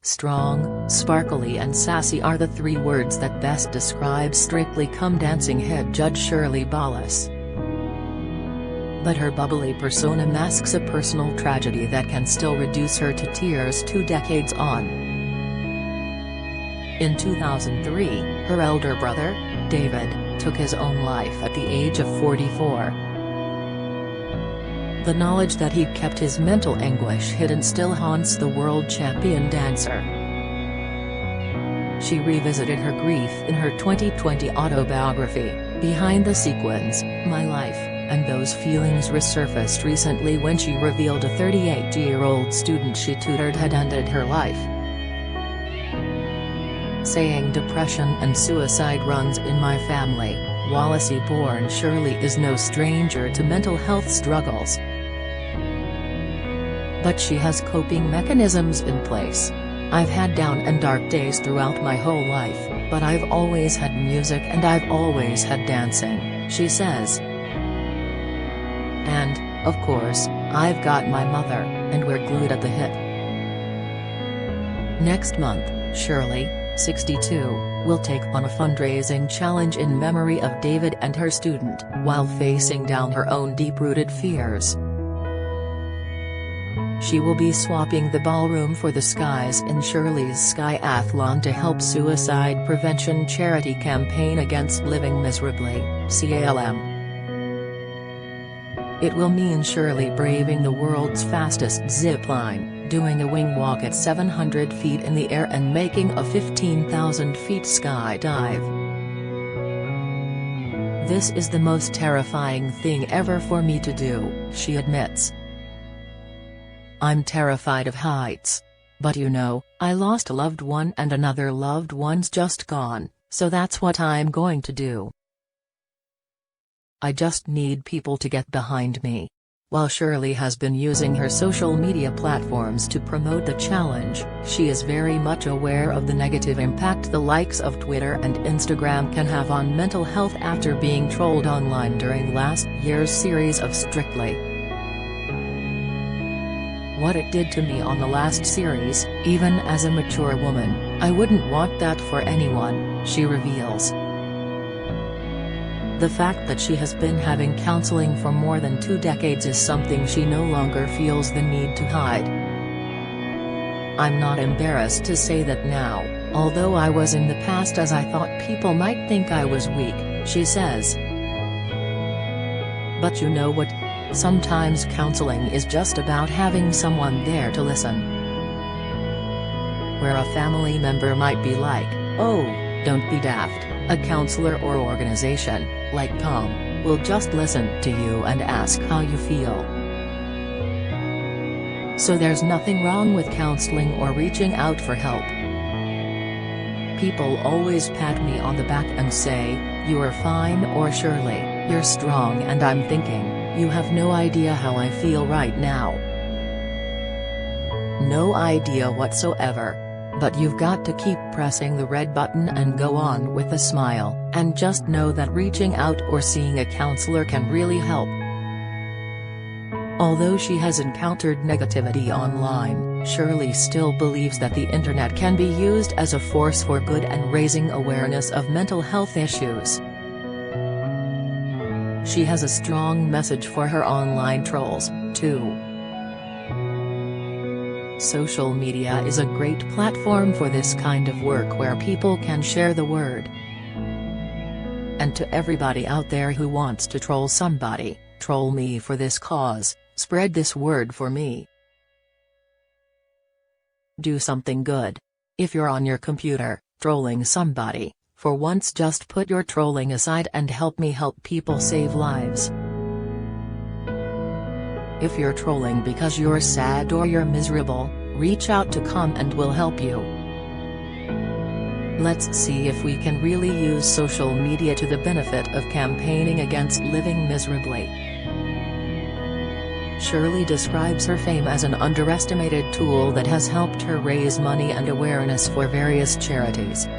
Strong, sparkly and sassy are the three words that best describe Strictly Come Dancing head judge Shirley Ballas. But her bubbly persona masks a personal tragedy that can still reduce her to tears 2 decades on. In 2003, her elder brother, David, took his own life at the age of 44. The knowledge that he kept his mental anguish hidden still haunts the world champion dancer. She revisited her grief in her 2020 autobiography, Behind the Sequins, My Life, and those feelings resurfaced recently when she revealed a 38-year-old student she tutored had ended her life. Saying depression and suicide runs in my family, Wallasey-born Shirley is no stranger to mental health struggles. But she has coping mechanisms in place. I've had down and dark days throughout my whole life, but I've always had music and I've always had dancing, she says. And, of course, I've got my mother, and we're glued at the hip. Next month, Shirley, 62, will take on a fundraising challenge in memory of David and her student, while facing down her own deep-rooted fears. She will be swapping the ballroom for the skies in Shirley's Skyathlon to help suicide prevention charity campaign against living miserably, CALM. It will mean Shirley braving the world's fastest zip line, doing a wing walk at 700 feet in the air and making a 15,000 feet skydive. This is the most terrifying thing ever for me to do, she admits. I'm terrified of heights. But you know, I lost a loved one and another loved one's just gone, so that's what I'm going to do. I just need people to get behind me. While Shirley has been using her social media platforms to promote the challenge, she is very much aware of the negative impact the likes of Twitter and Instagram can have on mental health after being trolled online during last year's series of Strictly. What it did to me on the last series, even as a mature woman, I wouldn't want that for anyone, she reveals. The fact that she has been having counseling for more than 2 decades is something she no longer feels the need to hide. I'm not embarrassed to say that now, although I was in the past, as I thought people might think I was weak, she says. But you know what? Sometimes counseling is just about having someone there to listen. Where a family member might be like, "Oh, don't be daft," a counselor or organization, like CALM, will just listen to you and ask how you feel. So there's nothing wrong with counseling or reaching out for help. People always pat me on the back and say, "You are fine," or "Shirley, you're strong," and I'm thinking, you have no idea how I feel right now. No idea whatsoever. But you've got to keep pressing the red button and go on with a smile, and just know that reaching out or seeing a counselor can really help. Although she has encountered negativity online, Shirley still believes that the internet can be used as a force for good and raising awareness of mental health issues. She has a strong message for her online trolls, too. Social media is a great platform for this kind of work where people can share the word. And to everybody out there who wants to troll somebody, troll me for this cause, spread this word for me. Do something good. If you're on your computer, trolling somebody, for once just put your trolling aside and help me help people save lives. If you're trolling because you're sad or you're miserable, reach out to CALM and we'll help you. Let's see if we can really use social media to the benefit of campaigning against living miserably. Shirley describes her fame as an underestimated tool that has helped her raise money and awareness for various charities.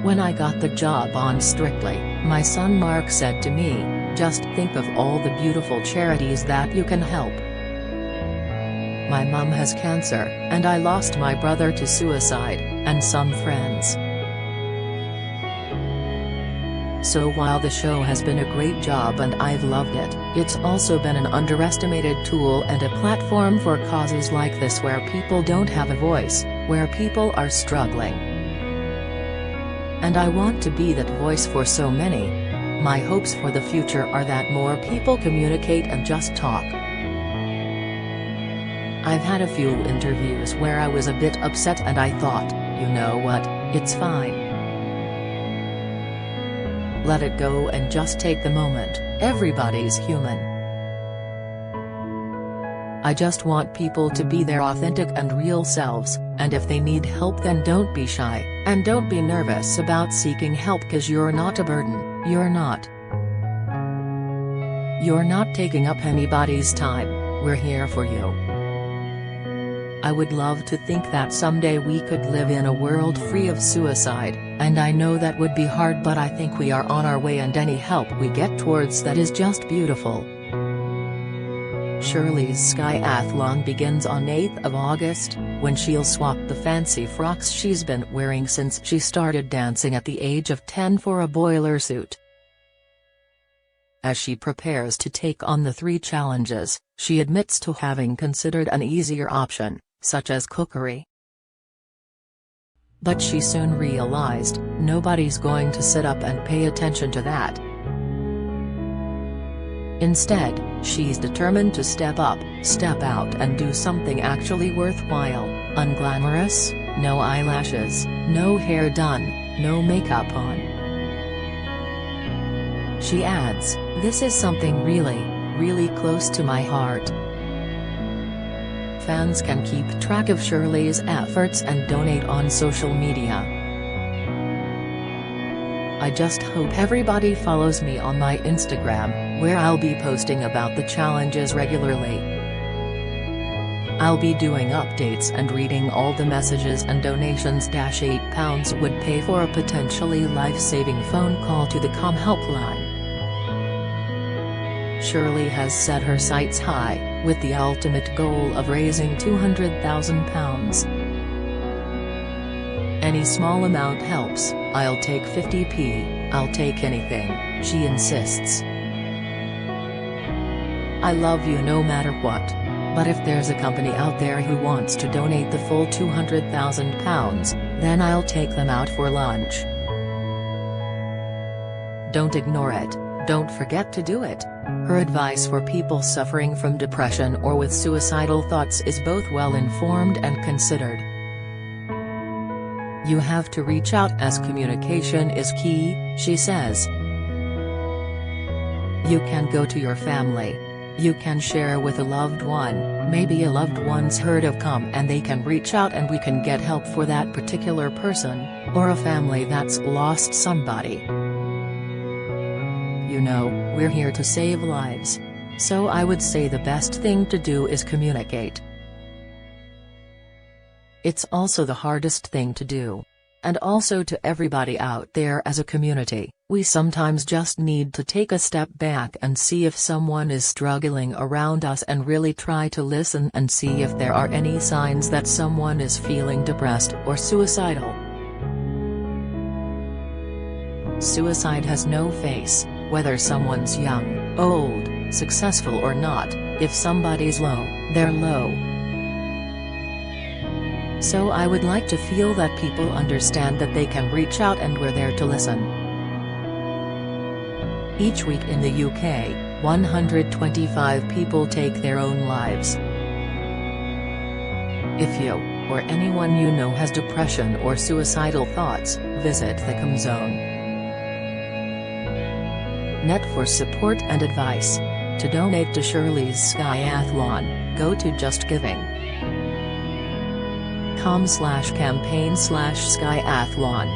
When I got the job on Strictly, my son Mark said to me, "Just think of all the beautiful charities that you can help." My mum has cancer, and I lost my brother to suicide, and some friends. So while the show has been a great job and I've loved it, it's also been an underestimated tool and a platform for causes like this where people don't have a voice, where people are struggling. And I want to be that voice for so many. My hopes for the future are that more people communicate and just talk. I've had a few interviews where I was a bit upset and I thought, you know what, it's fine. Let it go and just take the moment, everybody's human. I just want people to be their authentic and real selves, and if they need help then don't be shy, and don't be nervous about seeking help cause you're not a burden, you're not. You're not taking up anybody's time, we're here for you. I would love to think that someday we could live in a world free of suicide, and I know that would be hard but I think we are on our way and any help we get towards that is just beautiful. Shirley's Skyathlon begins on 8th of August, when she'll swap the fancy frocks she's been wearing since she started dancing at the age of 10 for a boiler suit. As she prepares to take on the 3 challenges, she admits to having considered an easier option, such as cookery. But she soon realized, nobody's going to sit up and pay attention to that. Instead, she's determined to step up, step out and do something actually worthwhile, unglamorous, no eyelashes, no hair done, no makeup on. She adds, "This is something really, really close to my heart." Fans can keep track of Shirley's efforts and donate on social media. I just hope everybody follows me on my Instagram, where I'll be posting about the challenges regularly. I'll be doing updates and reading all the messages and donations. £8 would pay for a potentially life-saving phone call to the COM helpline. Shirley has set her sights high, with the ultimate goal of raising £200,000. "Any small amount helps, I'll take 50p, I'll take anything," she insists. "I love you no matter what. But if there's a company out there who wants to donate the full £200,000, then I'll take them out for lunch." Don't ignore it, don't forget to do it. Her advice for people suffering from depression or with suicidal thoughts is both well-informed and considered. You have to reach out as communication is key, she says. You can go to your family. You can share with a loved one, maybe a loved one's heard of COM and they can reach out and we can get help for that particular person, or a family that's lost somebody. You know, we're here to save lives. So I would say the best thing to do is communicate. It's also the hardest thing to do. And also to everybody out there as a community, we sometimes just need to take a step back and see if someone is struggling around us and really try to listen and see if there are any signs that someone is feeling depressed or suicidal. Suicide has no face, whether someone's young, old, successful or not. If somebody's low, they're low. So I would like to feel that people understand that they can reach out and we're there to listen. Each week in the UK, 125 people take their own lives. If you, or anyone you know has depression or suicidal thoughts, visit the COM Zone net for support and advice. To donate to Shirley's Skyathlon, go to Just Giving. com/campaign/Skyathlon